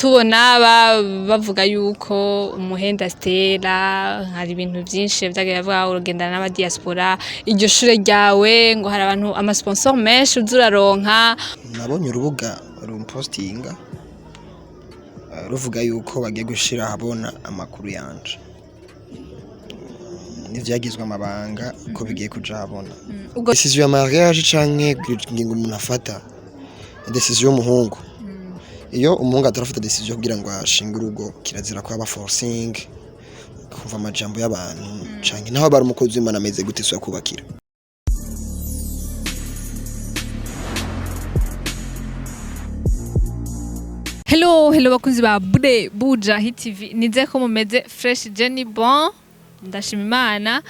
tubona bavuga yuko umuhenda Stella hari ibintu byinshi byagiye bavuga urugendana n'aba diaspora iryo shure ryawe ngo hari abantu ama sponsor menshi uzuraronka nabonye urubuga rumpostinga ruvuga yuko bagiye gushira habona amakuru yanje nivyagizwe amabanga ko bigiye kuja habona decision ya mariage canke ngingo umuntu afata decision y'umuhungu iyo umuhungu atarafata decision kugira ngo ashinge urugo kirazira ko aba forcing kuva amajambo y'abantu canke naho bari umukozi w'Imana ameze gute so yakubakira. Hello bakunzi ba Buja Hit TV nize ko mumeze fresh Jenny bon ndashima Imana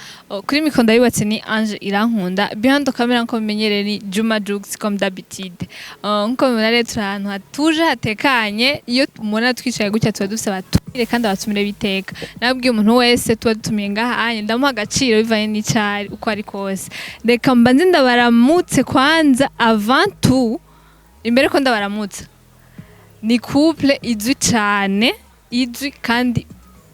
kuri mikonda yubatse ni Ange Irankunda behind camera nko menyereye ni Juma Jux comme d'habitude nko mubona rero ahantu hatuje hatekanye iyo umuntu twicaye gutya tuba dufite abatumire kandi abatumire biteka nabwiye umuntu wese tuba dutumiye ngaha anye ndamuha agaciro bivanye n'icari uko ari kose reka mbanze ndabaramutse kwanza avant tout imbere ko ndabaramutse ni couple izwi cyane izwi kandi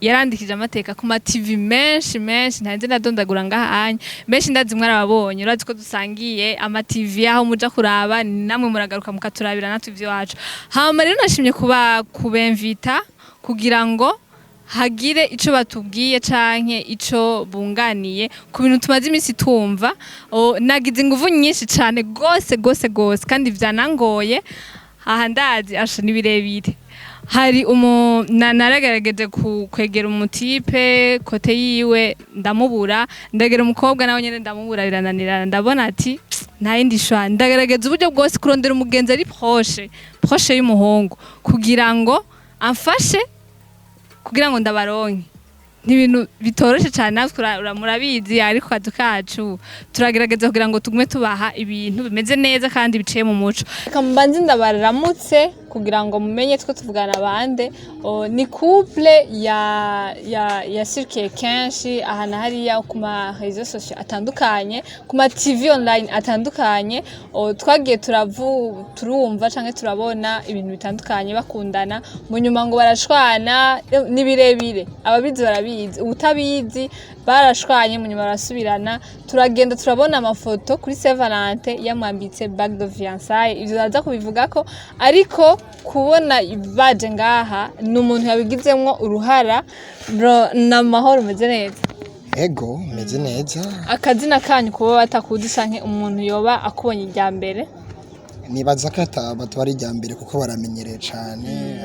yarandikije amateka ku ma TV menshi ntanze nadondagura ngahanye menshi ndazi mwarababonye urazi ko dusangiye ama TV aho muja kuraba namwe muragaruka mukaturabira natwe ivyo wacu hama rero nashimye kubemvita kugira ngo hagire ico batubwiye canke ico bunganiye ku bintu tumaze iminsi tumva nagize inguvu nyinshi cyane gose kandi vyanangoye aha ndazi asha nibirebire hari naragerageje kwegera umutipe kote yiwe ndamubura ndagera umukobwa nawe nyene ndamubura birananirana ndabona ati nta yindi shwa ndagerageza uburyo bwose kurondera umugenzi ari proche y'umuhungu kugira ngo amfashe kugira ngo ndabaronke n'ibintu bitoroshe cyane natwe murabizi ariko kazu kacu turagerageza kugira ngo tugume tubaha ibintu bimeze neza kandi biciye mu muco kambanze ndabaramutse kugira ngo mumenye twe tuvugana bande ni couple ya circuit kenshi ahana hariya ku ma réseaux sociaux atandukanye ku ma TV online atandukanye twagiye turumva canke turabona ibintu bitandukanye bakundana mu nyuma ngo barashwana nibirebire ababizi barabizi utabizi barashwanye mu nyuma barasubirana turagenda turabona amafoto kuri Saint Valentin yamwambitse bague de fiançailles ivyo baza kubivuga ko ariko kubona baje ngaha n'umuntu yabigizemwo uruhara n'amahoro meze neza ego meze neza akazina kanyu kuba batakuzi canke umuntu yoba akubonye irya mbere nibaza ko batwara irya mbere kuko baramenyereye cane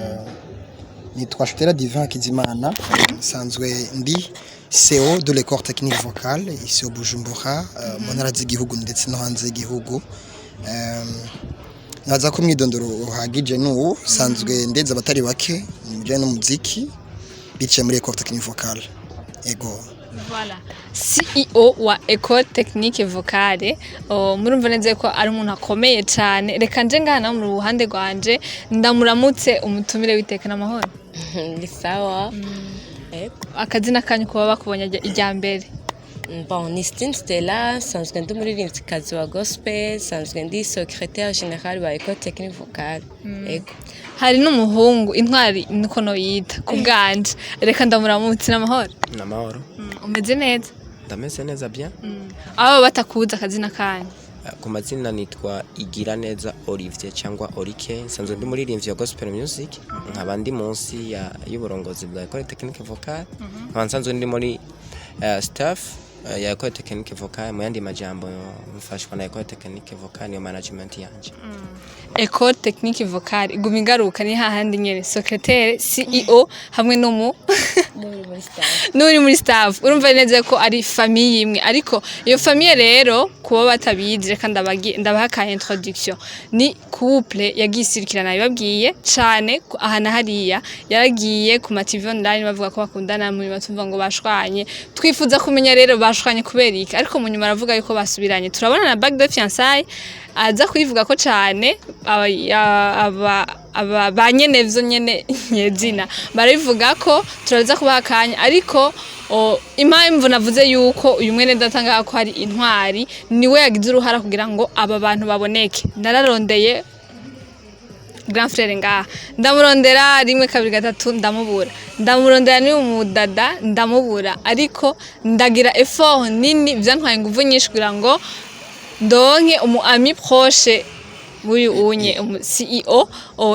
nitwa Shutera Divin Kizimana sanzwe ndi CEO de l'école technique vocale ici au Bujumbura mu ntara z'igihugu ndetse no hanze y'igihugu naza ko mwidondoro uhagije n'ubu sanzwe ndetse abatari bake mu muziki biciye muri école technique vocale ego voilà CEO wa école technique vocale murumva neze ko ari umuntu akomeye cyane reka nje ngana mu ruhande rwanje ndamuramutse umutumire witeka n'amahoro ni sawa akazina kanyu kuba bakubonye irya mbere bon ni Stella sanzwe ndi muririmbyikazi wa gospel sanzwe ndi secrétaire général wa école technique vocale ego hari n'umuhungu intwari niko no yita ku bwanje reka ndamuramutse n'amahoro umeze neza ndameze neza bien abo batakuza akazina kanyu ku mazina nitwa Igira neza Olivier cyangwa Orike nsanzwe ndi muririmbyi wa gospel music nkaba ndi munsi y'uburongozi bwa école technique vocale nkaba nsanzwe ndi muri staff ya école technique vocale mu yandi majambo mfashwa na école technique vocale yo management yanje école technique vocale gumigaruka ni hahandi nyere secrétaire CEO hamwe no nuri muri staff urumva neza ko ari famille imwe ariko iyo famille rero kuba batabizi reka ndabaha ka introduction ni couple yagisirikirana bibabwiye cyane ahana hariya yaragiye ku ma TV online bavuga ko bakundana mu batumva ngo bashwanye twifuza kumenya rero bashwanye kubera iki ariko mu nyuma aravuga yuko basubiranye turabona na bague de fiançailles aza kuyivuga ko cyane banyenevyo nyene nyezina barabivuga ko turaza kubakanya ariko impamvu navuze yuko uyu mwene datanga ko hari intwari niwe yagize uruhara kugira ngo aba bantu baboneke nararondeye grand frère ngaha ndamurondera rimwe kabiri gatatu ndamubura ndamurondera ni umudada ndamubura ariko ndagira effort nini vyantwaye inguvu nyinshi kugira ngo ndonke umu ami proche uyu unye CEO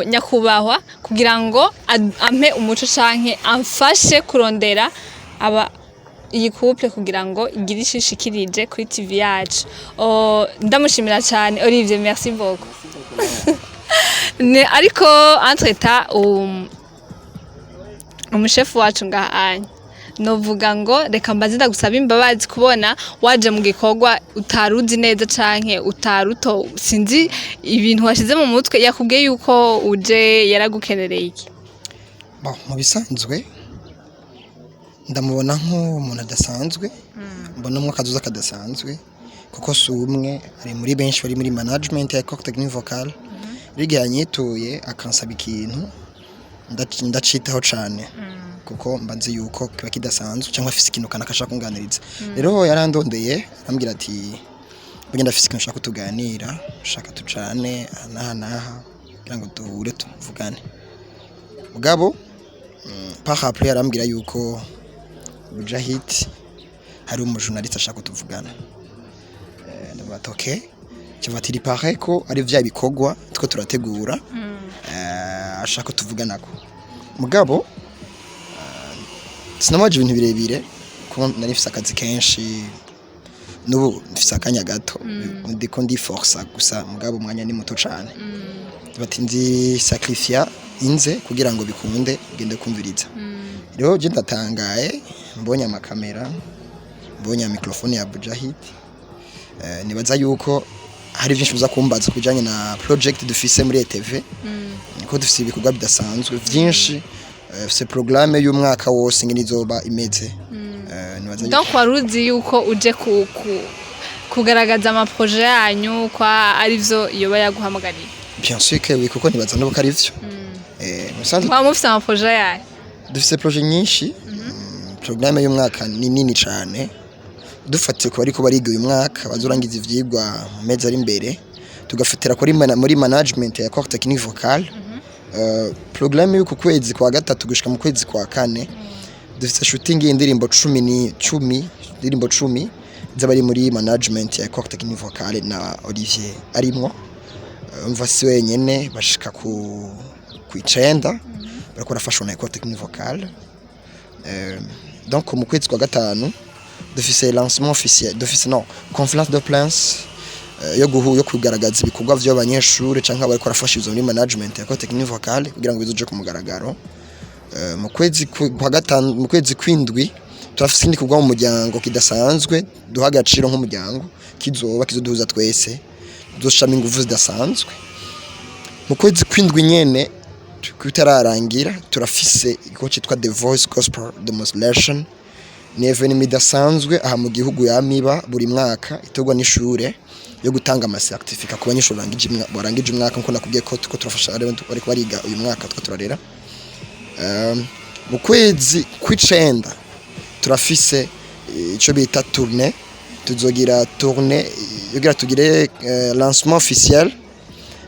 nyakubahwa kugira ngo ampe umuco canke amfashe kurondera aba iyi couple kugira ngo igire ishishikirije kuri TV yacu. Ndamushimira cyane Olivier, merci beaucoup. Ariko entreta umushefu wacu ngahanye novuga ngo reka mbaze ndagusaba imbabazi kubona waje mu gikorwa utaruzi neza canke utaruto sinzi ibintu washize mu mutwe yakubwiye yuko uje yaragukenereye iki. Mu bisanzwe ndamubona nk'umuntu adasanzwe mbona umwe akazuza kadasanzwe kuko si umwe ari muri benshi bari muri management ya corps technique vocal rigiye yanyituye akansaba ikintu ndacitaho cyane kuko mbanze yuko kiba kidasanzwe cyangwa afise ikintu kana kashaka kunganiriza rero yarandondeye arambwira ati bagenda afise ikintu ushaka kutuganira ushaka tucane naha kugira ngo duhure tuvugane mugabo par après yarambwira yuko Mujahid hari umujournaliste ashaka kutuvugana ndabata okay kivatiri paraît ko ari vya bikogwa two turategura ashaka kutuvuganako mugabo sinamaje ibintu birebire ko narifise akazi kenshi nubu mfise akanya gato ndiko ndi force gusa mugabo umwanya ni muto cyane bati ndi sacrifier inze kugira ngo bikunde gende kumviriza rero je ndatangaye mbonye amakamera mbonye mikrofone ya Mujahid nibaza yuko hari byinshi biza kumbaza kujanye na project dufise muri TV niko dufise ibikorwa bidasanzwe byinshi c'est programme y'umwaka wose ngene izoba imeze nibaza donc waruzi yuko uje kugaragaza ama projet yanyu kwa arivyo yoba yaguhamagariye bien sûr que oui kuko nibaza no karivyo musanzwe kwa mufise ama projet yayo dufise projet nyinshi programme y'umwaka ni nini cyane dufatiye ko bariko bariga uyu mwaka bazorangiza ivyigwa mu mezi ari imbere tugafatira kuri muri management ya corps technique vocal programme y'uko kwezi kwa gatatu gushika mu kwezi kwa kane dufite shooting y'indirimbo 10 indirimbo 10 z'abari muri management ya corps technique vocal na Olivier arimwo umva si wenyene bashika ku icenda barako rafashwa na corps technique vocal donc mu kwezi kwa gatanu dufise lancement officiel dufise conférence de plans yo kugaragaza ibikorwa by'abanyeshuri canka bariko rafashizwa muri management ya corps technique vocal kugira ngo bizoje ku mugaragaro mu kwezi kwa gatanu mu kwezi kwindwi turafise indi kugwa mu muryango kidasanzwe duha agaciro nk'umuryango kizoduhuza twese dushama ingufu zidasanzwe mu kwezi kwindwi nyene kutararangira turafise igikorwa cyitwa The Voice Gospel Demonstration ni evenement idasanzwe aha mu gihugu yamiba buri mwaka itegwa n'ishure yo gutanga ama certificate ku banyeshuri barangije umwaka nko nakubwiye ko turafasha ariko bariga uyu mwaka turarera mu kwezi kw'icenda turafise ico bita tournée tuzogira tournée yogira tugire lancement officiel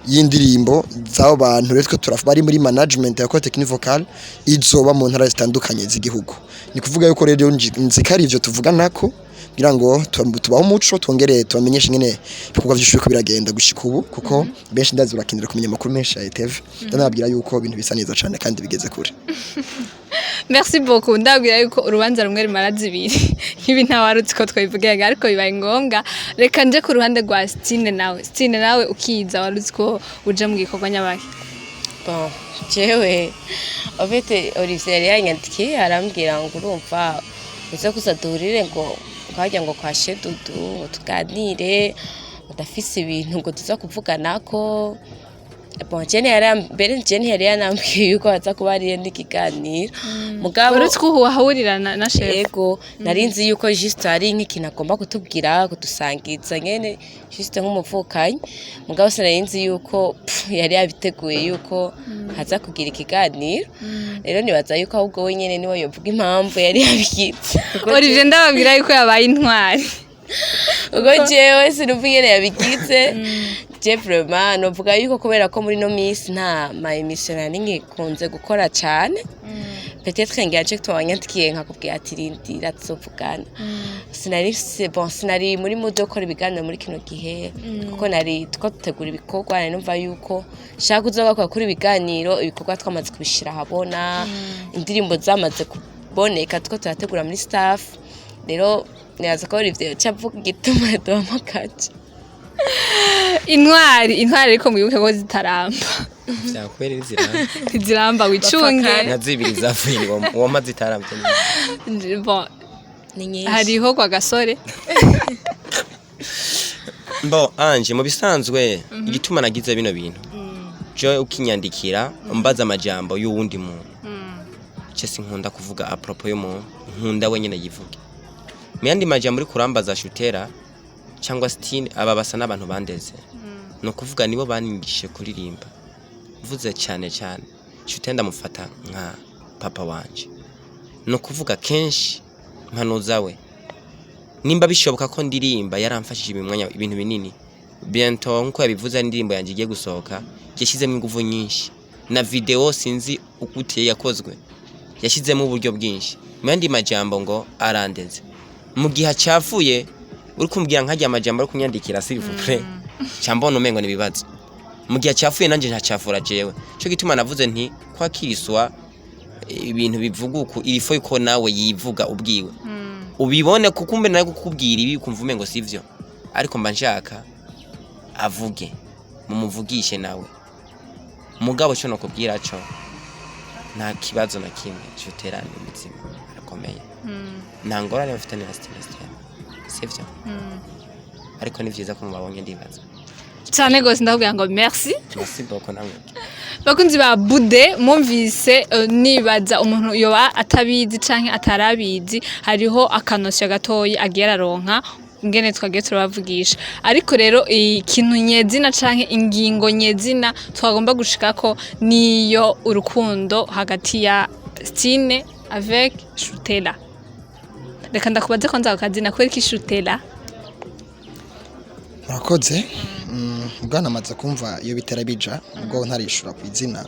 y'indirimbo z'abo bantu rero bari muri management ya corps technique vocal izoba mu ntara zitandukanye z'igihugu ni kuvuga yuko rero nzikari ivyo tuvuganako kugira ngo tubaho umuco twongereye tubamenyeshe ngene ibikorwa by'ishuri ko biragenda gushika ubu kuko benshi ndazi urakinira kumenya amakuru menshi ya TV ndanabwira yuko ibintu bisa neza cyane kandi bigeze kure. Merci beaucoup ndabwira yuko urubanza rumwe rimara zibiri ibi ntawarutse ko twabivugaga ariko bibaye ngombwa reka nje ku ruhande rwa Stine nawe ukiza warutse ko uje mu gikorwa nyabaki. Bon jewe obete Olivier yanyandikiye arambwira ngo urumva uze kusadurire ngo kwajya ngo kwa shedudu ngo tuganire udafise ibintu ngo tuza kuvuganako. Bon jene yari yanambwiye yuko aza kuba ari n'ikiganiro mugabo urutse ko wahurira na chef yego narinzi yuko juste ari nk'ikintu agomba kutubwira kudusangiza nyene juste nk'umuvukanyi mugabo sinarinzi yuko yari yabiteguye yuko haza kugira ikiganiro rero nibaza yuko ahubwo we nyene niwe yovuga impamvu yari yabikitse Olivier ndababwira yuko yabaye intwari ubwo jewe sinuvuye yabikitse je vraiment novuga yuko kubera ko muri no miss nta ma emission nari kunze gukora cyane peut-être ngiye twanyandikiye nkakubwiye ati rindira tuzovugana sinari muri mood yo gukora ibiganiro muri kino gihe kuko nari twategura ibikorwa nari numva yuko shaka kuzobakora kuri ibiganiro ibikorwa twamaze kubishira habona indirimbo zamaze kuboneka turategura muri staff rero niyaza ko Olivier cyavuga gituma domakaje intwari ariko mwibuke ko zitaramba byakwere ziramba ziramba wicunge nazibiri zavuye uwo mazi tarambye bon hariho kwa gasore Bo anje mu bisanzwe igituma nagize bino bintu jo ukinyandikira mbaza amajambo y'uwundi muntu cyese nkunda kuvuga apropos y'umuntu nkunda wenyene yivuge muyandi majambo uri kurambaza shutera cyangwa stine aba basa n'abantu bandeze no kuvuga nibo baningishe kuririmba vuze cyane shutenda mufata nka papa wanje no kuvuga kenshi mpanuza we nimba bishoboka ko ndirimba yaramfashije imwanya ibintu binini bientôt nko yabivuze indirimbo yanje igiye gusohoka yashizemo ingufu nyinshi na video sinzi ukutiye yakozwe yashizemo uburyo bwinshi muyandi majambo ngo arandeze mu gihe cyavuye uri kumbwira nkajya amajambo ari kunyandikira s'il vous plaît cyambona umengo nibibazo mu gihe cyavuye nanje ntacafura jewe cyo gituma navuze nti kwakiriswa ibintu bivuga uko irifo yuko nawe yivuga ubwiwe ubibone kukumbe nayo kukubwira ibi kumva umengo sivyo ariko mba nshaka avuge mumuvugishe nawe mugabo cyo no kubwira cyo nta kibazo na kimwe cyuterana imitsima arakomeye nta ngorane bafite na stimulation sivyo ariko ni vyiza ko mubabonye ndibaza cyane gose ndabwira ngo merci beaucoup namwe bakunzi ba bude mumvise nibaza umuntu yoba atabizi canke atarabizi hariho akanosya gatoyi agiye araronka ngene twagiye turabavugisha ariko rero ikintu nyezina canke ingingo nyezina twagomba gushikako niyo urukundo hagati ya Stine avec Shutela reka ndakubaze ko nzakazina kweri ki Shutela murakoze bwana amaze kumva iyo bitera bija ubwo ntarishura ku izina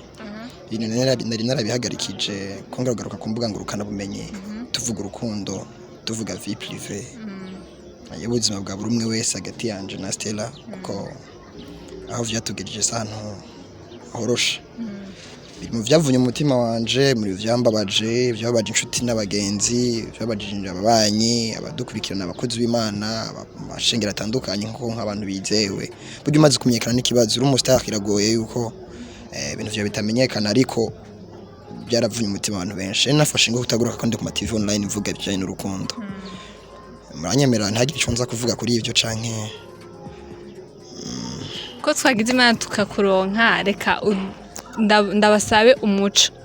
ibintu nari narabihagarikije ko ngaruka ku mbuga ngurukana bumenye tuvuga urukundo tuvuga vie privée ubuzima bwa buri umwe wese hagati yanje na Stella kuko aho vyatugejeje santu horosha mu vyavunye umutima wanje muri vyambabaje vyababaje inshuti n'abagenzi vyabajije ababanyi abadukurikirana abakozi b'Imana amashengero atandukanye nko nk'abantu bizewe buryo umaze kumenyekana n'ikibazo uri umustar kiragoye yuko ibintu vya bitamenyekana ariko byaravunye umutima abantu benshi nafashe ngo kutaguruka kandi ku ma TV online mvuga bijanye n'urukundo muranyemera ntagire ico nza kuvuga kuri ivyo canke ko twagize Imana tukakuronka reka ndabasabe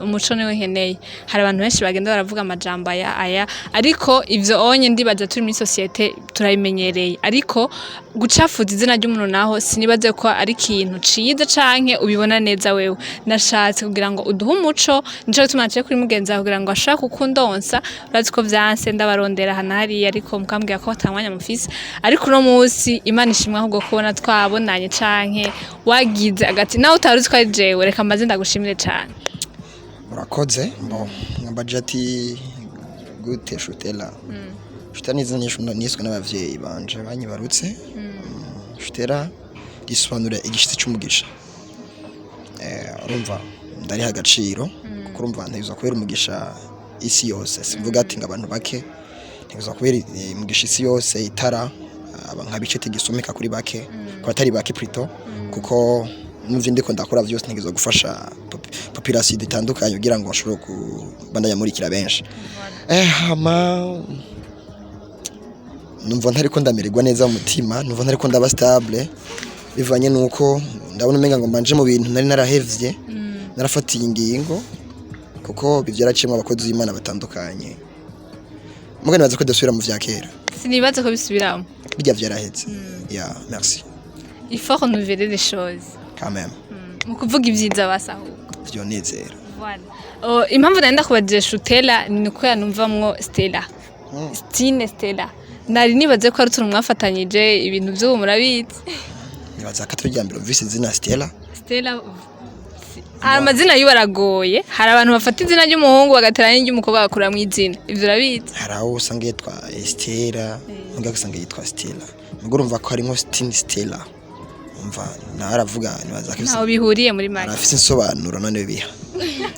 umuco niwe nkeneye hari abantu benshi bagenda baravuga amajambo aya ariko ivyo onye ndibaza turi muri societe turabimenyereye ariko gucafuza izina ry'umuntu naho sinibaze ko ari ikintu ciza canke ubibona neza wewe nashatse kugira ngo uduhe umuco nico tumaciye kuri mugenza kugira ngo ashaka kukundonsa urazi ko vyanse ndabarondera hanari ariko mukambwira ko atangwanya mufise ariko no musi Imana ishimwe ahubwo kubona twabonanye canke wagize agati nawe utaruzi ko ari jewe reka maze ndagushimire cyane murakoze bo ngambaje ati gute Shutela Shutela niswe n'abavyeyi banje banyibarutse Shutela risobanura igishitsi cy'umugisha urumva ndari hagaciro kuko urumva ntizo kubera umugisha isi yose sivuga ati ngabantu bake ntizo kubera umugisha isi yose itara abankabice tigisomeka kuri bake ko atari bake plutôt kuko numva ndiko ndakora vyose ntigizo gufasha population itandukanye kugira ngo bashobore kubandanya murikira benshi numva ntariko ndamererwa neza mu mutima numva ntariko ndaba stable bivanye nuko ndabona umenga ngo manje mu bintu nari narahevye narafatiye ingingo kuko bivyaraciyemo abakozi b'Imana batandukanye mugani baza ko dasubira mu vyakera sinibaza ko bisubiramo bijya vyaraheze merci il faut renouveler les choses quand même mu kuvuga ibyiza basahuka vyo nezera voilà impamvu nenda kubadije Shutela ni uko yanumvamwo Stella Stine Stella nari nibaze ko ari turi mwafatanyije ibintu byo murabizi nibaza ko atari mbere Ufise izina Stella amazina yo baragoye hari abantu bafata izina ry'umuhungu bagateranya n'iry'umukobwa bakura mu izina ivyo urabizi hari aho usanga yitwa Stella undi agasanga yitwa Stella ngo urumva ko harimo Stella umva naravuga nibaza ko ntaho bihuriye muri make afise insobanuro none biha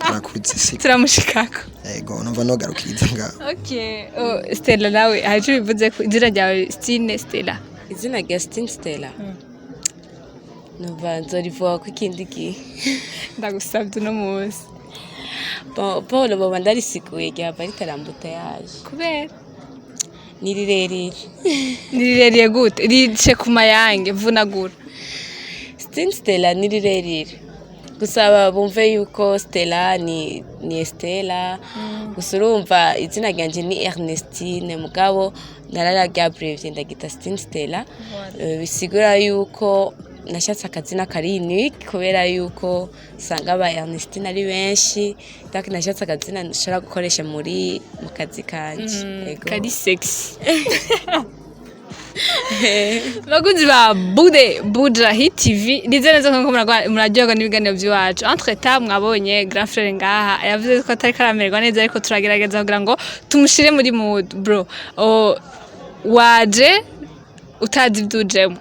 arakuze si turamushikako yego numva nogarukiriza ngaho okay Stella nawe haje bivuze ko izina ryawe Stella izina rya Stella numva nzorivuga ko ikindi gihe ndagusabye no muzi Paul baba ndarisiguye ryaba ritarambuta yaje kubera ni rirerire gute rice ku mayange vunagura Stella ni rirerire gusa bumve yuko Stella ni Stella gusa urumva izina ryanje ni Ernestine mugabo nararya breve ndagita Stella bisigura yuko nashatse akazina kari unique kubera yuko sanga aba Ernestine ari benshi donc nashatse akazina nshaka gukoresha mu kazi kanje yego kari sexy baguzi ba Buja Hit TV nize neza ko muraryoga n'ibiganiro by'iwacu entre temps mwabonye grand frère ngaha yavuze ko atari karamererwa neza ariko turagerageza kugira ngo tumushire muri mood bro waje utazi ibyujemo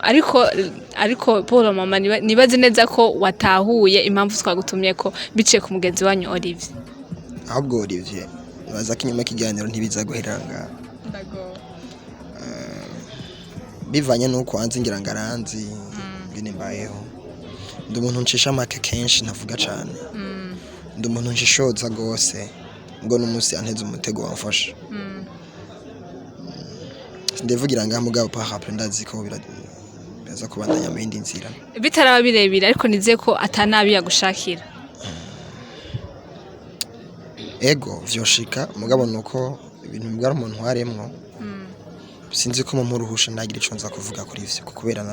ariko Paul mama nibaze neza ko watahuye impamvu twagutumye ko biciye ku mugenzi wanyu Olivier ahubwo Olivier baza kinyuma kiganiro ntibiza guheranga bivanye nuko anzi ngira ngaranzi ngene mbayeho ndi umuntu ncisha make kenshi ntavuga cyane ndi umuntu nshishoza gose ngo n'umunsi anteze umutego wamfasha ndevugira ngaha mugabo pa rappel ndazi ko biraza kubandanya mu yindi nzira bitaraba birebire ariko nize ko atanabi yagushakira ego vyoshika mugabo nuko ibintu bigara umuntu waremwo sinzi ko mu ruhusha ndagira ico nza kuvuga kuri ivyo kubera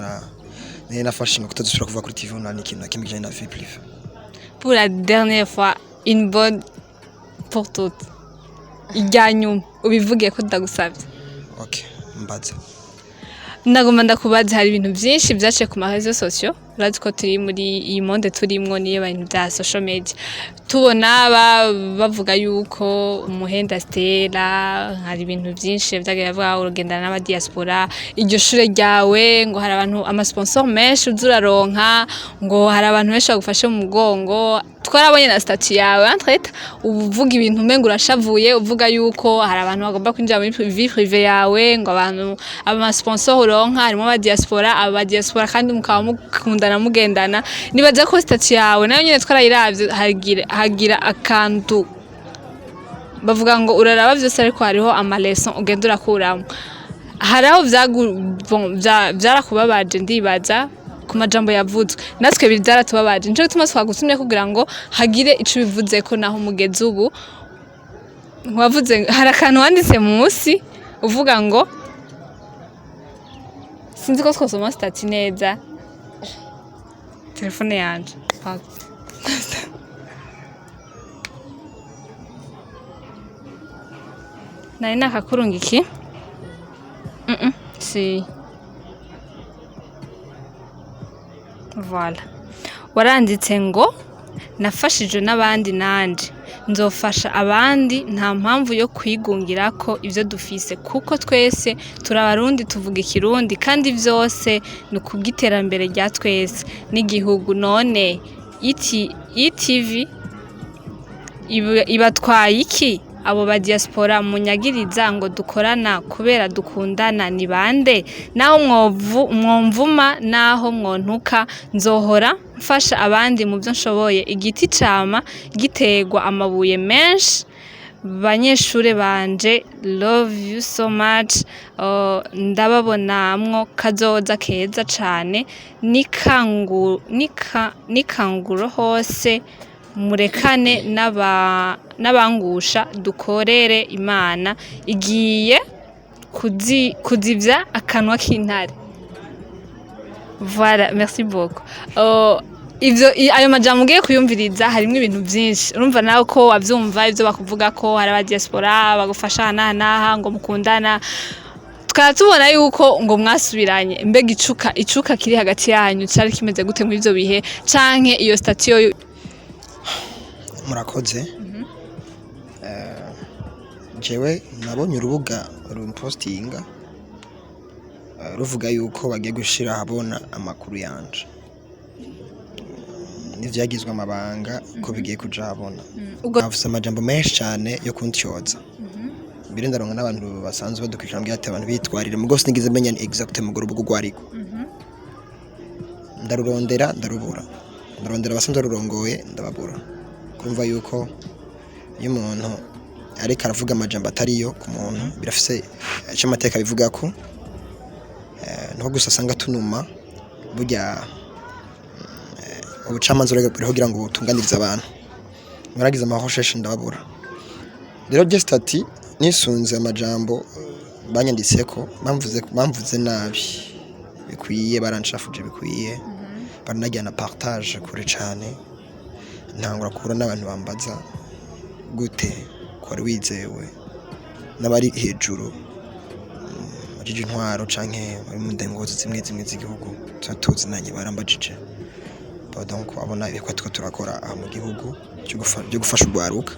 nafashe ngo kutazusubira kuvuga kuri TV nani kintu nakimije na vie privée pour la dernière fois une bonne pour toutes iganyu ubivugiye ko ndagusabye okay mbaza ndagomba ndakubaza hari ibintu byinshi byaciye ku marezo sociaux urazi ko turi muri iyi monde turimwo niyo bintu bya social media tubona bavuga yuko umuhenda Stella hari ibintu byinshi byagiye bavuga urugendana n'aba diaspora iryo shure ryawe ngo hari abantu amasponsor menshi uzuraronka ngo hari abantu benshi bagufashe mu mugongo twarabonye na statut yawe entrete uvuga ibintu umenga urashavuye uvuga yuko hari abantu bagomba kwinjira muri vie privée yawe ngo abantu amasponsor uronka harimo aba diaspora kandi mukaba mukundana mugendana nibaza ko statut yawe nayo nyene twarayiravye hagira akantu bavuga ngo uraraba byose ariko hariho amaleson ugenda urakuramo haraho byarakubabaje ndibaza kumajambo yavuzwe natwe bizaratubabaje nico gituma twagutumye kugira ngo hagire ico bivuze ko naho mugeze ubu wavuze hari akantu wanditse munsi uvuga ngo sinzi ko twasoma statut neza telefone yanje nari nakakurunga iki si voilà waranditse ngo nafashije n'abandi nanje nzofasha abandi nta mpamvu yo kwigungira ko ivyo dufise kuko twese turabarundi tuvuga ikirundi kandi vyose ni kubw'iterambere rya twese n'igihugu none ITV ibatwaye iki abo ba diaspora munyagiriza ngo dukorana kubera dukundana ni bande naho mwomvuma naho mwontuka nzohora mfasha abandi mu byo nshoboye igiti cama gitegwa amabuye menshi banyeshure banje love you so much ndababonamwo kazoza keza cane nikanguro hose murekane n'abangusha dukorere imana igiye kuzivya akanwa k'intare voilà merci beaucoup ayo majambo ugiye kuyumviriza harimo ibintu byinshi urumva nawe ko wavyumva ivyo bakuvuga ko hari aba diaspora bagufasha naha ngo mukundana tubona yuko ngo mwasubiranye mbega icuka kiri hagati yanyu cyari kimeze gute muri ivyo bihe canke iyo statio murakoze jewe nabonye urubuga rumpostinga ruvuga yuko bagiye gushira habona amakuru yanje n'ivyagizwe amabanga ko bigiye kuja habona afise amajambo menshi cyane yo kuntyoza mbere ndaronka n'abantu basanzwe badukurikira mbya ati abantu bitwarire mugo sinigize menya exact mu rubuga rwariko ndarurondera ndarubura ndarondera basanzwe rurongoye ndababura kumva yuko iyo umuntu ariko aravuga amajambo atariyo ku muntu birafise icyo amateka bivuga ko no gusa sanga tunuma burya ubucamanza rero kugira ngo utunganirize abantu muragize amahosheshe ndababura rero just ati nisunze amajambo banyanditseko bamvuze nabi bikwiye baranshafuje bikwiye baranajyana partage kure cyane ntangura kubura n'abantu bambaza gute kwari wizewe n'abari hejuru ajije intwaro canke bari mu ndengozi zimwe z'igihugu tuzinanye barambajije donc abona ibikwa turakora aha mu gihugu cyo gufasha urwaruka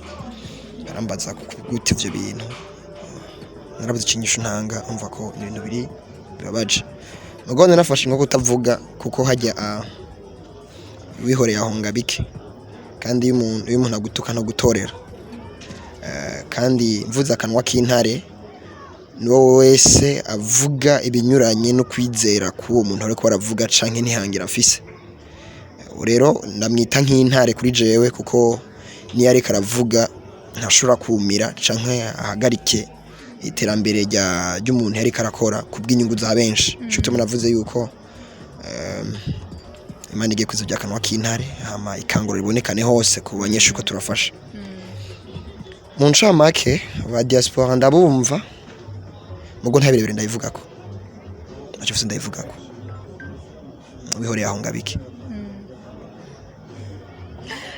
barambaza gute ivyo bintu narabuze ikinyisho ntanga umva ko ibintu biri bibabaje mugone nafashe nko kutavuga kuko hajya wihoreye ahonga bike kandi iyo umuntu agutuka no gutorera kandi mvuze akanwa k'intare niwo wese avuga ibinyuranye no kwizera k'uwo muntu ariko baravuga canke ntihangira afise rero ndamwita nk'intare kuri jewe kuko niyo ariko aravuga ntashobora kumira canke ahagarike iterambere ry'umuntu ariko arakora kubw'inyungu za benshi cyo tunavuze yuko Imana igiye kuzujya akanwa k'intare hama ikangura ribonekane hose ku banyeshuri ko turafasha mu ncamake ba diaspora ndabumva mugo ntabirebere ndabivugako ntacyo fise ndabivugako bihoreye aho ngabiki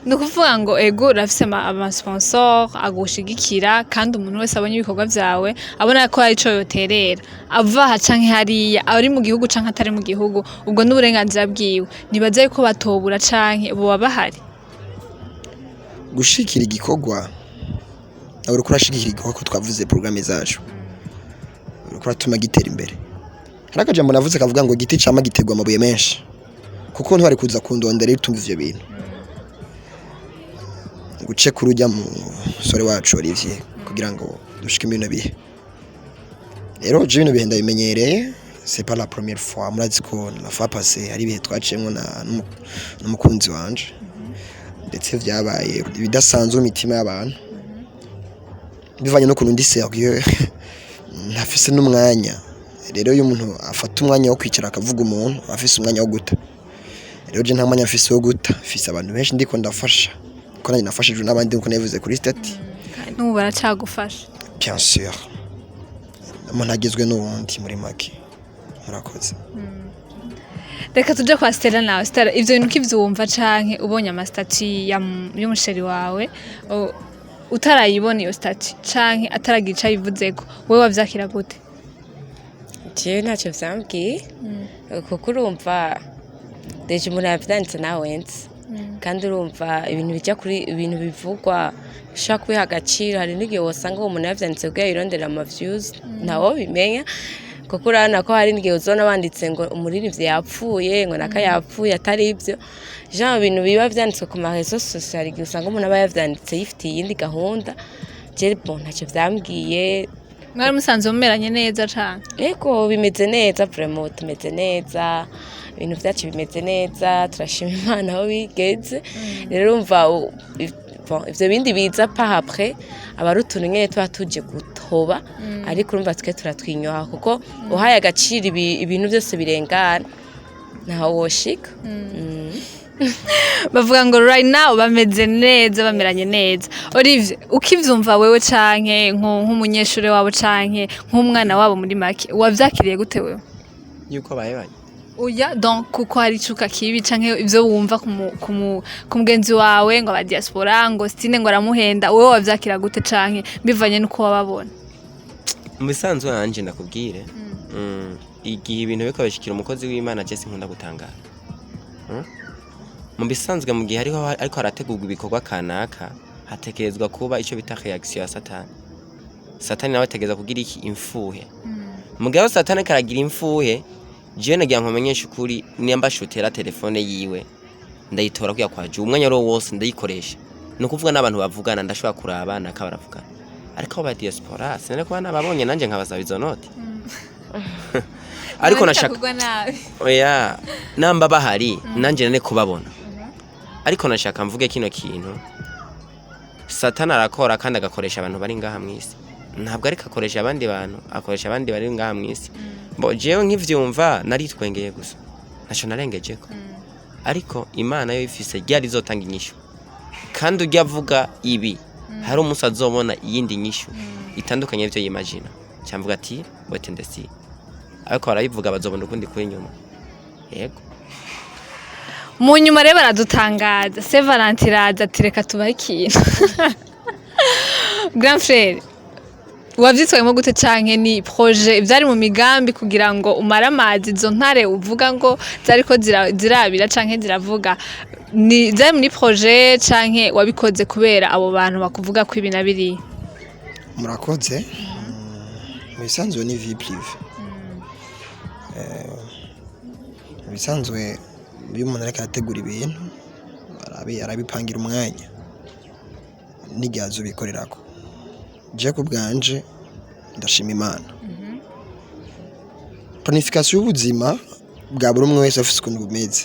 nukuvuga ngo ego urafise ama sponsor agushigikira kandi umuntu wese abonye ibikorwa byawe abona ko ari cyo yoterera ava ha canke hariya ari mu gihugu canke atari mu gihugu ubwo n'uburenganzira bwiwe nibaze ko batobura canke bo babahari gushikira igikorwa uri kurashigikira igikorwa ko twavuze programme zacu uri kuratuma gitera imbere harakajambo navuze kavuga ngo giti cama gitegwa amabuye menshi kuko ntibari kuza kundondera itumva ivyo bintu guce kurujya mu sore wacu Olivier kugira ngo dushike ibintu bihe rero je ibintu bihe ndabimenyereye c'est pas la première fois murazi ko la fois passée ari bihe twaciyemo n'umukunzi wanje ndetse vyabaye ibidasanzwe imitima y'abantu bivanye no kurundi sérieux ntafise n'umwanya rero iyo umuntu afata umwanya wo kwicara akavuga umuntu afise umwanya wo guta rero je nta mwanya afise wo guta afise abantu benshi ndiko ndafasha ko nanjye nafashijwe n'abandi nkuko navuze kuri state n'ubu baracagufasha bien sûr umuntu agizwe n'uwundi muri make murakoze reka tuje kwa Stella nawe Stella ivyo bintu kivyumva canke ubonye ama stati y'umusheri wawe utarayibona iyo stati canke ataragica yivuzeko wewe wavyakira gute jewe ntacyo vyambwiye kuko urumva deje umuntu yavyanditse nawe nzi kandi urumva ibintu bijya kuri ibintu bivugwa ushaka kubiha agaciro hari n'igihe wasanga uwo muntu yavyanditse bwa yirondera ama views ntawo bimenya kuko urabona ko hari n'igihe uzona banditse ngo umuririmbyi yapfuye ngo naka yapfuye atari ibyo jean ibintu biba vyanditswe ku marezo social igihe usanga umuntu aba yavyanditse yifitiye iyindi gahunda je bon ntacyo vyambwiye mwari musanze mumeranye neza cane ego bimeze neza vraiment tumeze neza ibintu vyacu bimeze neza turashima Imana aho bigeze rero umva ivyo bindi biza pa après abarutuntu nyene tuba tuje gutoba ariko urumva twe turatwinyoha kuko uhaye agaciro ibintu byose birengana naho woshika bavuga ngo right now bameze neza bameranye neza Olivier ukivyumva wewe canke nk'umunyeshuri wabo canke nk'umwana wabo muri make wavyakiriye gute wewe yuko bayibanye oya donc kuko hari icuka kibi canke ivyo wumva ku mugenzi wawe ngo aba diaspora ngo stine ngo aramuhenda wewe wavyakira gute canke bivanye nuko wababona mu bisanzwe yanje nakubwire igihe ibintu biko bishikira umukozi w'Imana je sinkunda gutangara mu bisanzwe mu gihe ariko harategurwa ibikorwa kanaka hatekerezwa kuba ico bita reaction ya satani nawe ategeza kugira iki imfuhe mu gihe satani karagira imfuhe je nagira nkomenyesha ukuri nimba shutera telefone yiwe ndayitora kuya kwaje umwanya ro wose ndayikoresha no kuvuga n'abantu bavugana ndashobora kuraba nakabaravugana ariko ba diaspora sinere kuba nababonye nanje nkabasaba izo note ariko nashaka oya namba bahari nanje nane kubabona ariko nashaka mvuge kino kintu satani arakora kandi agakoresha abantu bari ngaha mwisi ntabwo ariko akoresha abandi bantu akoresha abandi bari ngaha mwisi bo jewe nkivyumva nari twengeye gusa naco narengejeko ariko Imana yo ifise ryari zotanga inyishu kandi ujya avuga ibi hari umunsi azobona iyindi nyishu itandukanye n'ivyo yimagina cyamvuga ati wait and see ariko barabivuga bazobona ukundi kuri nyuma yego mu nyuma rero baradutangaza Saint Valentin iraza ati reka tubahe ikintu Grand frère wavyitwayemo gute canke ni projet ivyari mu migambi kugira ngo umara amazi izo ntare uvuga ngo zariko zirabira canke ziravuga ni zari muri projet canke wabikoze kubera abo bantu bakuvuga ko ibi nabiri murakoze bisanzwe ni vie privée bisanzwe iyo umuntu ariko arategura ibintu arabipangira umwanya n'igihe azobikorerako je ku bwanje ndashima Imana planification y'ubuzima bwa buri umwe wese afite ukuntu bumeze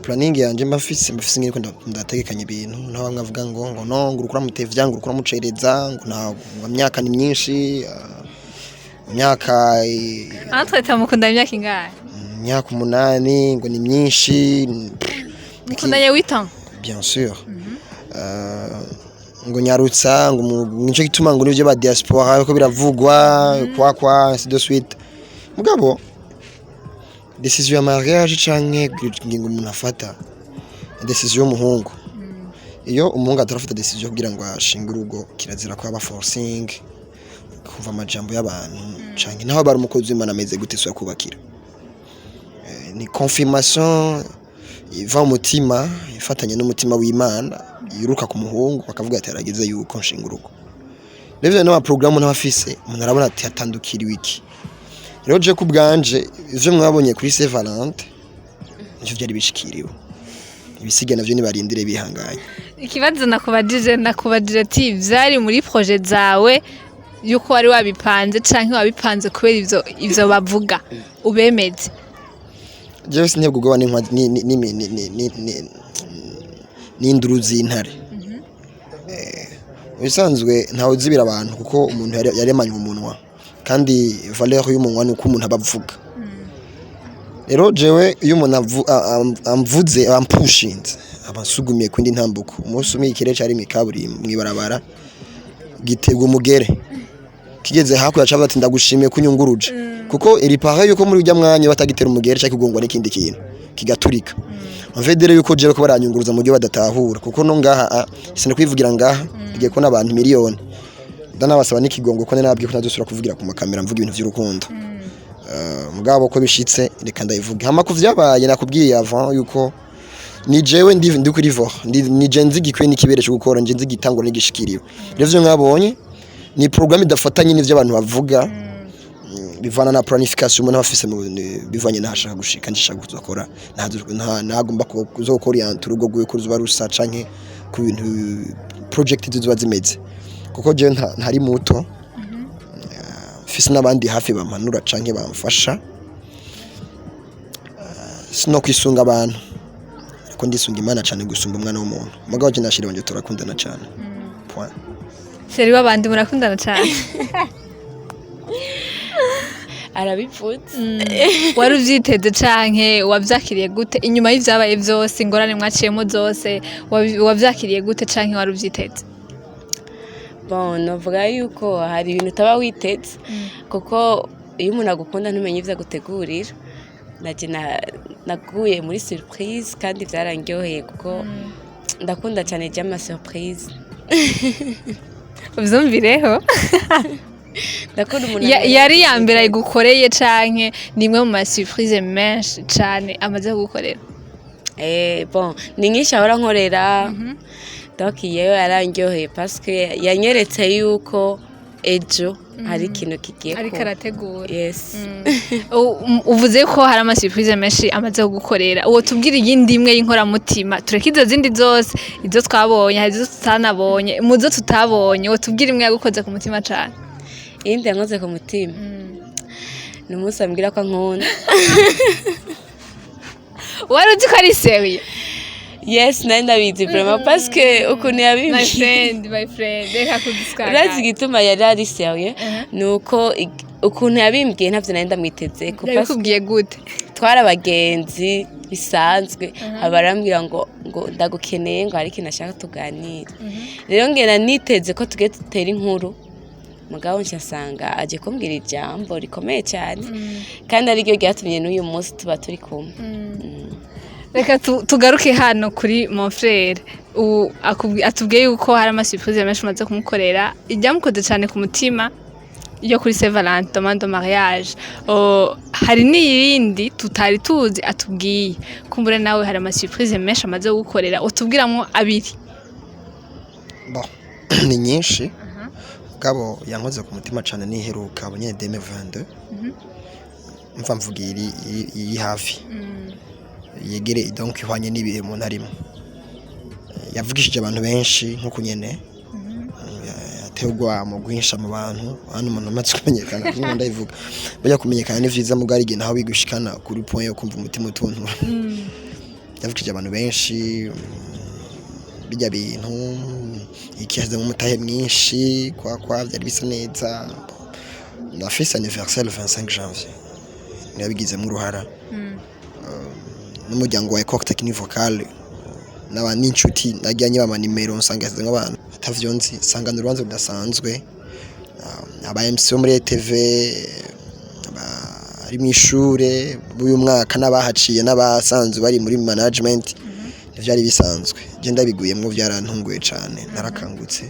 planning yanje mbafise ngiko ndategekanya ibintu naho bamwe avuga ngo no ngurukura mutevya ngurukura mucereza ngo nta myaka ni myinshi myaka tweta mukunda imyaka ingahe myaka 8 ngo ni myinshi mukundanye 8 ans bien sûr ngo nyarutsa ngo nico gituma ngo nivyo ba diaspora ko biravugwa kwa ainsi de suite mugabo decision ya mariage canke ngingo umuntu afata decision y'umuhungu iyo umuhungu atarafata decision kugira ngo ashinge urugo kirazira ko aba forcing kuva amajambo y'abantu canke naho bari umukozi w'Imana ameze gute so yakubakira ni confirmation iva umutima ifatanye n'umutima w'Imana yiruka ku muhungu bakavuga ati arageze yuko nshinga urugo revye n'ama programme n'abafise umuntu arabona ati atandukiriwe iki rero je ku bwanje ivyo mwabonye kuri Saint Valentin ivyo byari bishikiriwe ibisiga navyo nibarindire bihanganye ikibazo nakubajije ati vyari muri projet zawe yuko wari wabipanze canke wabipanze kubera ivyo bavuga ubemeze jewe sinebwo gwa ni n'induru z'intare bisanzwe ntawe zibira abantu kuko umuntu yaremanywe umunwa kandi valeur y'umunwa ni uko umuntu abavuga rero jewe iyo umuntu amvuze ampushinze abasugumiye kwindi ntambuko umunsi umwe ikirere cari mikaburi mwibarabara gitego umugere kigeze hakurya cyaba ati ndagushimiye kunyunguruje kuko iri pareil yuko muri ujya mwanya batagitera umugere cyangwa kugongwa n'ikindi kintu kigaturika mvedere yuko jewe ko baranyunguruza mu gihe badatahura kuko no ngaha sine kwivugira ngaha bigiye ko nabantu miliyoni ndanabasaba n'ikigongo ko nabwiye ko ntazosura kuvugira ku makamera mvuga ibintu by'urukundo mugabo ko bishitse reka ndayivuga hama ku vyabaye nakubwiye avant yuko ni jewe ndi kuri vo ni jenzi gikwe n'ikibere cyo gukora njenzi gitangwa n'igishikiriwe revyo mwabonye ni programme idafatanye n'ivyo abantu bavuga bivana na planification umuntu afise bivanye n'ahashaka gushika ndishaka kuzokora ntagomba kuzokora yanturugo gwe kuzuba rusa canke ku bintu project zizoba zimeze kuko je ntari muto fise n'abandi hafi bampanura canke bamfasha sino kwisunga abantu ko ndisunga Imana cane gusumba umwana w'umuntu mugabo je nashire banje turakundana cane point seri w'abandi murakundana cane arabipfutse wari uvyiteze canke wavyakiriye gute inyuma y'ivyabaye vyose ingorane mwaciyemo zose wavyakiriye gute canke wari uvyiteze bon novuga yuko hari ibintu utaba witeze kuko iyo umuntu agukunda ntumenye ivyo agutegurira naje naguye muri surprise kandi vyarangyoheye kuko ndakunda cyane jama surprise uvyumvireho ndakunda umuntu yari ya mbere ayigukoreye canke nimwe mu ma surprise menshi cane amaze kugukorera bon ni nyinshi ahora nkorera donc yewe yarangyoheye parce que yanyeretse yuko ejo hari ikintu kigiye ariko arategura yes uvuze ko hari ama surprise menshi amaze kugukorera uwo tubwira iyindi imwe y'inkoramutima tureke izo zindi zose izo twabonye hari izo tutanabonye muzo tutabonye uwo tubwira imwe yagukoze ku mutima cane iyindi yankoze ku mutima ni umunsi ambwira ko ankunda wari uzi ko ari seriye yes nari ndabizi vraiment parce que ukuntu yabimbwiye my friend reka kudiskara urazi igituma yari ari seriye nuko ukuntu yabimbwiye ntavyo nari ndamwiteze ko yabikubwiye gute twari abagenzi bisanzwe abarambwira ngo ndagukeneye ngo hari ikintu ashaka tuganire rero ngena niteze ko tugiye dutera inkuru mugabo nsanga aje kumbwira ijambo rikomeye cyane kandi ari ryo ryatumye n'uyu munsi tuba turi kumwe reka tugaruke hano kuri mon frère atubwiye yuko hari ama surprise menshi umaze kumukorera ijyamukoze cyane ku mutima iyo kuri Saint Valentin demande mariage hari n'iyindi tutari tuzi atubwiye kumbure nawe hari ama surprise menshi amaze gukorera utubwiramo abiri bon ni nyinshi gabo yankoze ku mutima cyane niheruka abonye 2022 mva mvugira iri hafi yegere donc ihwanye n'ibihe umuntu arimo yavugishije abantu benshi nkuko nyene yategwa mu guhisha mu bantu hano umuntu amaze kumenyekana nyine ndayivuga bajya kumenyekana ni vyiza mu gari naho bigushikana kuri point yo kumva umutima utuntu yavugishije abantu benshi bijya bintu ikihaze mu mutahe mwinshi kwa byari bisa neza na fête anniversaire le 25 janvier nabigize mu ruhara n'umuryango wa technique vocale n'aba n'inshuti najyanye bama nimero nsangazwe nk'abantu atavyonzi sangana urubanza rudasanzwe aba MC muri TV ari mu ishure uyu mwaka n'abahaciye n'abasanzwe bari muri management byari bisanzwe je ndabiguyemwo byarantunguye cyane narakangutse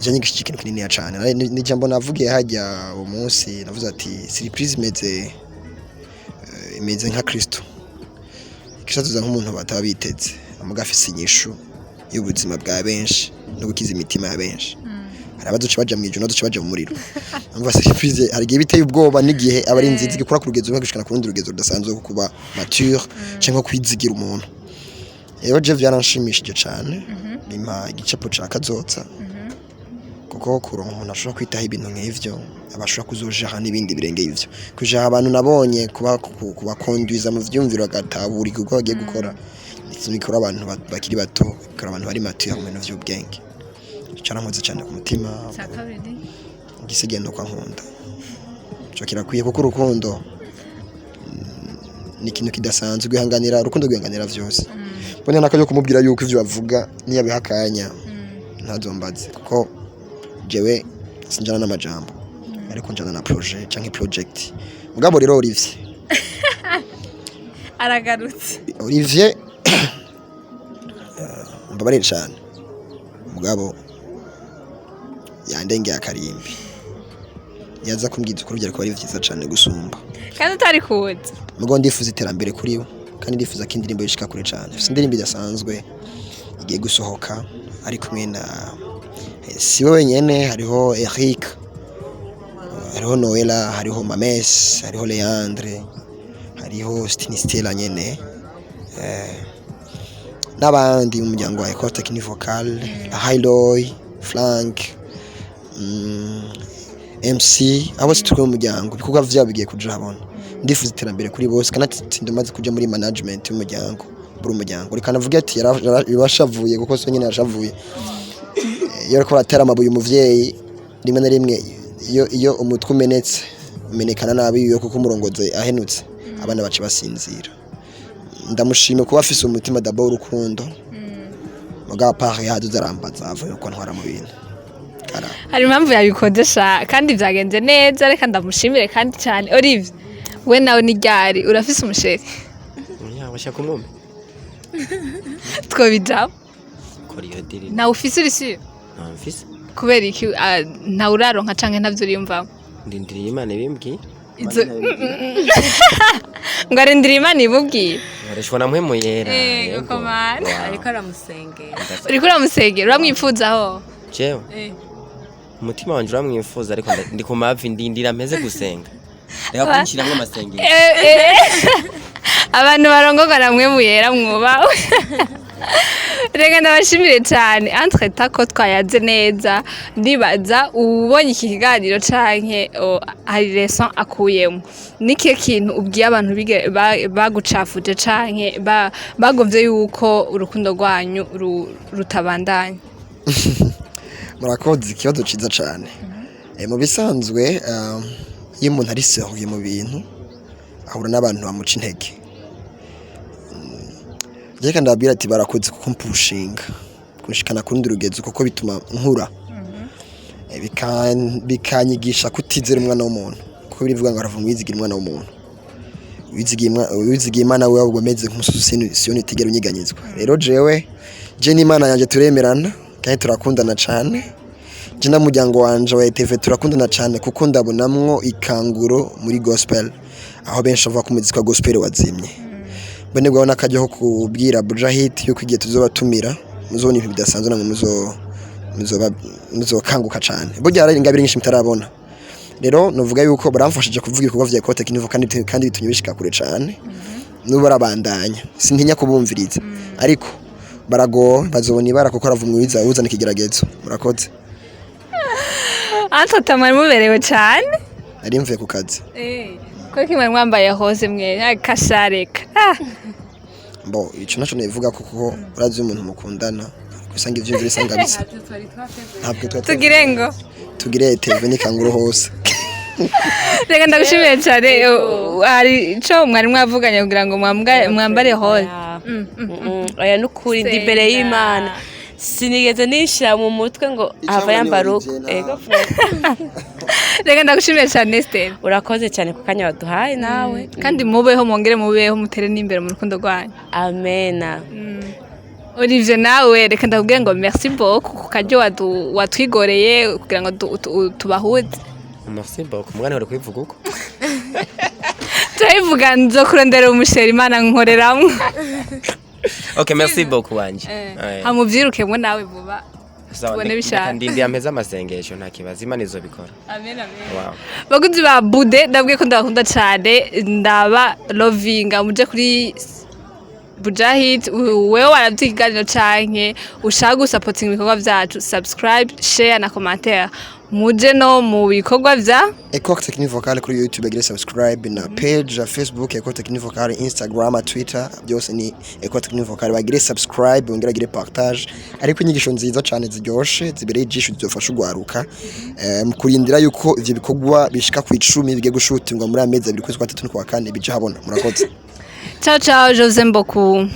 je nyigishije ikintu kinini cyane ni jambo navugiye hajya umunsi navuze ati surprise imeze nka Kristo kishatuza nk'umuntu batabiteze amugafise inyishu y'ubuzima bwa benshi no gukiza imitima ya benshi hari abaduca baja mu ijuru no duca baja mu muriro amva surprise hari gihe biteye ubwoba n'igihe abari inzizi gikora ku rugezo bagishikana ku rundi rugezo rudasanzwe ko kuba mature cyangwa kwizigira umuntu rero je vyaranshimishije cyane bimpa igicapo ca kazotsa kuko kuronka umuntu ashobora kwitaho ibintu nk'ivyo abashobora kuzojaha n'ibindi birenge ivyo kuja abantu nabonye kuba conduiza mu vyumviro agatabura igikorwa bagiye gukora bikora abantu bakiri bato bikora abantu bari mature mu bintu vy'ubwenge cyarankoze cyane ku mutima gisigenda kwa nkunda cyo kirakwiye kuko urukundo ni ikintu kidasanzwe guhanganira urukundo guhanganira vyose bone nakayo kumubwira yuko ivyo bavuga niyabihakanya ntazombaze kuko jewe sinjana n'amajambo ariko njana na projet canke project mugabo rero Olivier aragarutse Olivier mbabarira cyane mugabo yandengeye akarimbi yaza kumbwiza ukuri byari kuba ari vyiza cyane gusumba kandi utari kuza mugo ndifuza iterambere kuri we kandi ndifuza ko indirimbo yishika kure cyane ifite indirimbo idasanzwe igiye gusohoka ari kumwe na si we wenyene hariho Eric hariho Noella hariho Mames hariho Leandre hariho Stella nyene n'abandi mu muryango wa Ecole Technique Vocale Highloy Frank MC abo situke mu muryango bikuga vyabo bigiye kuja habona ndifuza iterambere kuri bose kandi ndomaze kuja muri management y'umuryango buri umuryango reka navuga ati yarashavuye kuko so nyine yarashavuye iyo ariko batera amabuye umuvyeyi rimwe na rimwe iyo umutwe umenetse umenekana nabi iyo kuko umurongoze ahenutse abana bace basinzira ndamushime kuba afise umutima d'abord urukundo muga pari yaduze arambaza avuye uko ntwara mu bintu hari impamvu yabikodesha kandi byagenze neza reka ndamushimire kandi cyane Olivier we nawe ni ryari urafise umusheri washaka umwumwe twobijabo kuri iyo diri nawe ufise urisi mfise kubera iki nta uraronka canke ntavyo uriyumvamo ndindiriye Imana ibimbwiye izo ngo arindiriye Imana ibubwiye nkoreshwa na mpwemu yera koko mana ariko aramusengera uriko uramusengera uramwifuzaho jewe umutima wanje uramwifuza ariko ndi ku mavi ndindira mpeze gusenga reka kunshiramwe amasengero abantu barongoka na mpwemu yera mwubawe reka ndabashimire cyane entreta ko twayaze neza ndibaza ubonye iki kiganiro canke hari lesson akuyemo niki kintu ubwiye abantu bagucafuje canke bagomvye yuko urukundo rwanyu rutabandanya murakoze ikibazo ciza cyane mu bisanzwe iyo umuntu ari sehuye mu bintu ahura n'abantu bamuca intege Jeka ndabwira ati barakoze kuko mpushinga kunshikana kundi rugezo kuko bituma nkura bikanyigisha kutizera umwana w'umuntu kuko birivuga ngo aravuga wizigira umwana w'umuntu wizigiye Imana wewe ugomeze nk'umususi siyo nitigera unyiganyizwa rero je n'Imana yanje turemerana kandi turakundana cyane je n'umuryango wanje wa TV turakundana cyane kuko ndabonamwo ikanguro muri gospel aho benshi bava ku muzika gospel wazimye bane gwa nakajyaho kubwira Bujahit yuko igihe tuzobatumira muzobona ibintu bidasanzwe namwe muzokanguka cyane burya ari ingabire nyinshi mutarabona rero novuga yuko baramfashije kuvuga ibikorwa vya Ecote Kinivo kandi bitunye bishika kure cyane nubo barabandanya sintinya kubumviriza ariko barago bazobona ibara kuko aravumwiza uzana ikigeragezo murakoze Anto tamari muberewe cyane ari mvuye ku kazi ko kimwe mwambaye hose mwe kashareka Bo ico naco nevuga kuko urazi umuntu mukundana kusanga ivyo bisanga bisa ntabwo tugire ngo tugire TV ni kanguro hose reka ndagushimiye cyane ari ico mwari mwavuganye kugira ngo mwambare hose oya nukuri ndi imbere y'Imana sinigeze nishira mu mutwe ngo ava yambaruko ego reka ndagushimiye cyane Esther urakoze cyane ku kanya waduhaye nawe kandi mubeho mubeho mutere n'imbere mu rukundo rwanyu amena Olivier nawe reka ndakubwira ngo merci beaucoup ku kajyo watwigoreye kugira ngo tubahuze merci beaucoup mwana wari kwivuga uko turayivuga nzokurondera umusheri Imana nkoreramwe Okay, merci beaucoup wanje. Hamuvyirukemwe nawe vuba. Tubone bishaka. Ndindi ameza amasengesho nta kibazo Imana izobikora. Amen amen. Wow. Baguzi ba Bude ndabwiye ko ndakunda cyane ndaba lovinga muje kuri Bujahit wewe waravyiganiro canke ushaka gusapotinga ibikorwa vyacu subscribe share na commentaire muje no mu bikorwa vya Ecote Kinivo kuri YouTube agire subscribe na page ya Facebook Ecote Kinivo Instagram Twitter byose ni Ecote Kinivo bagire subscribe ongera agire partage ariko inyigisho nziza cyane ziryoshe zibereye ijisho zizofasha ugwaruka mu kurindira yuko ivyo bikorwa bishika ku 10 bige gushutingwa muri amezi 2 kwa 3 kwa 4 bije habona murakoze Ciao ciao, je vous aime beaucoup.